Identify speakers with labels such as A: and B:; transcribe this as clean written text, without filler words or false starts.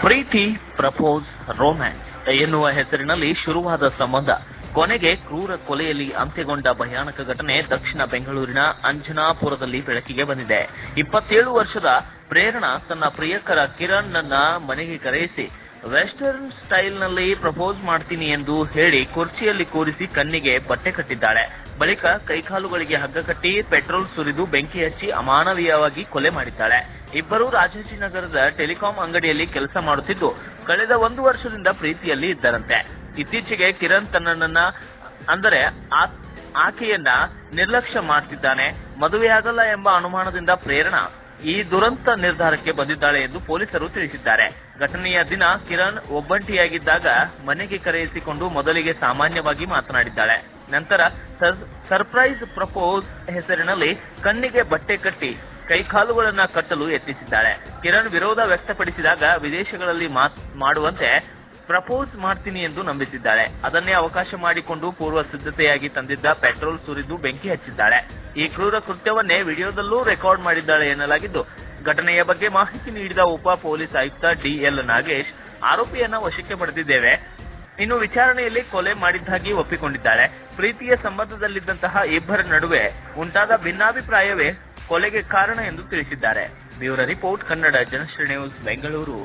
A: ಪ್ರೀತಿ, propose, romance ಎನ್ನುವ ಹೆಸರಿನಲ್ಲಿ ಶುರುವಾದ ಸಂಬಂಧ ಕೊನೆಗೆ ಕ್ರೂರ ಕೊಲೆಯಲ್ಲಿ ಅಂತ್ಯಗೊಂಡ ಭಯಾನಕ ಘಟನೆ ದಕ್ಷಿಣ ಬೆಂಗಳೂರಿನ ಅಂಜನಾಪುರದಲ್ಲಿ ಬೆಳಕಿಗೆ ಬಂದಿದೆ. 27 ವರ್ಷದ ಪ್ರೇರಣಾ ತನ್ನ ಪ್ರಿಯಕರ ಕಿರಣ್ ನನ್ನ ಮನೆಗೆ ಕರೆಯಿಸಿ ವೆಸ್ಟರ್ನ್ ಸ್ಟೈಲ್ನಲ್ಲಿ ಪ್ರಪೋಸ್ ಮಾಡ್ತೀನಿ ಎಂದು ಹೇಳಿ ಕುರ್ಚಿಯಲ್ಲಿ ಕೂರಿಸಿ ಕಣ್ಣಿಗೆ ಬಟ್ಟೆ ಕಟ್ಟಿದ್ದಾಳೆ. ಬಳಿಕ ಕೈಕಾಲುಗಳಿಗೆ ಹಗ್ಗ ಕಟ್ಟಿ ಪೆಟ್ರೋಲ್ ಸುರಿದು ಬೆಂಕಿ ಹಚ್ಚಿ ಅಮಾನವೀಯವಾಗಿ ಕೊಲೆ ಮಾಡಿದ್ದಾಳೆ. ಇಬ್ಬರು ರಾಜಾಜಿನಗರದ ಟೆಲಿಕಾಂ ಅಂಗಡಿಯಲ್ಲಿ ಕೆಲಸ ಮಾಡುತ್ತಿದ್ದು ಕಳೆದ 1 ವರ್ಷದಿಂದ ಪ್ರೀತಿಯಲ್ಲಿ ಇದ್ದರಂತೆ. ಇತ್ತೀಚೆಗೆ ಕಿರಣ್ ತನ್ನನ್ನ ಅಂದರೆ ಆಕೆಯನ್ನ ನಿರ್ಲಕ್ಷ್ಯ ಮಾಡ್ತಿದ್ದಾನೆ, ಮದುವೆಯಾಗಲ್ಲ ಎಂಬ ಅನುಮಾನದಿಂದ ಪ್ರೇರಣಾ ಈ ದುರಂತ ನಿರ್ಧಾರಕ್ಕೆ ಬಂದಿದ್ದಾಳೆ ಎಂದು ಪೊಲೀಸರು ತಿಳಿಸಿದ್ದಾರೆ. ಘಟನೆಯ ದಿನ ಕಿರಣ್ ಒಬ್ಬಂಟಿಯಾಗಿದ್ದಾಗ ಮನೆಗೆ ಕರೆಯಿಸಿಕೊಂಡು ಮೊದಲಿಗೆ ಸಾಮಾನ್ಯವಾಗಿ ಮಾತನಾಡಿದ್ದಾಳೆ. ನಂತರ ಸರ್ಪ್ರೈಸ್ ಪ್ರಪೋಸ್ ಹೆಸರಿನಲ್ಲಿ ಕಣ್ಣಿಗೆ ಬಟ್ಟೆ ಕಟ್ಟಿ ಕೈಕಾಲುಗಳನ್ನ ಕಟ್ಟಲು ಯತ್ನಿಸಿದ್ದಾಳೆ. ಕಿರಣ್ ವಿರೋಧ ವ್ಯಕ್ತಪಡಿಸಿದಾಗ ವಿದೇಶಗಳಲ್ಲಿ ಮಾಡುವಂತೆ ಪ್ರಪೋಸ್ ಮಾಡ್ತೀನಿ ಎಂದು ನಂಬಿಸಿದ್ದಾಳೆ. ಅದನ್ನೇ ಅವಕಾಶ ಮಾಡಿಕೊಂಡು ಪೂರ್ವ ಸಿದ್ಧತೆಯಾಗಿ ತಂದಿದ್ದ ಪೆಟ್ರೋಲ್ ಸುರಿದು ಬೆಂಕಿ ಹಚ್ಚಿದ್ದಾಳೆ. ಈ ಕ್ರೂರ ಕೃತ್ಯವನ್ನೇ ವಿಡಿಯೋದಲ್ಲೂ ರೆಕಾರ್ಡ್ ಮಾಡಿದ್ದಾಳೆ ಎನ್ನಲಾಗಿದ್ದು, ಘಟನೆಯ ಬಗ್ಗೆ ಮಾಹಿತಿ ನೀಡಿದ ಉಪ ಪೊಲೀಸ್ ಆಯುಕ್ತ ಡಿಎಲ್ ನಾಗೇಶ್ ಆರೋಪಿಯನ್ನ ವಶಕ್ಕೆ ಪಡೆದಿದ್ದೇವೆ, ಇನ್ನು ವಿಚಾರಣೆಯಲ್ಲಿ ಕೊಲೆ ಮಾಡಿದ್ದಾಗಿ ಒಪ್ಪಿಕೊಂಡಿದ್ದಾಳೆ. ಪ್ರೀತಿಯ ಸಂಬಂಧದಲ್ಲಿದ್ದಂತಹ ಇಬ್ಬರ ನಡುವೆ ಉಂಟಾದ ಭಿನ್ನಾಭಿಪ್ರಾಯವೇ ಕೊಲೆಗೆ ಕಾರಣ ಎಂದು ತಿಳಿಸಿದ್ದಾರೆ. Bureau report, Kannada Janasri news, Bengaluru.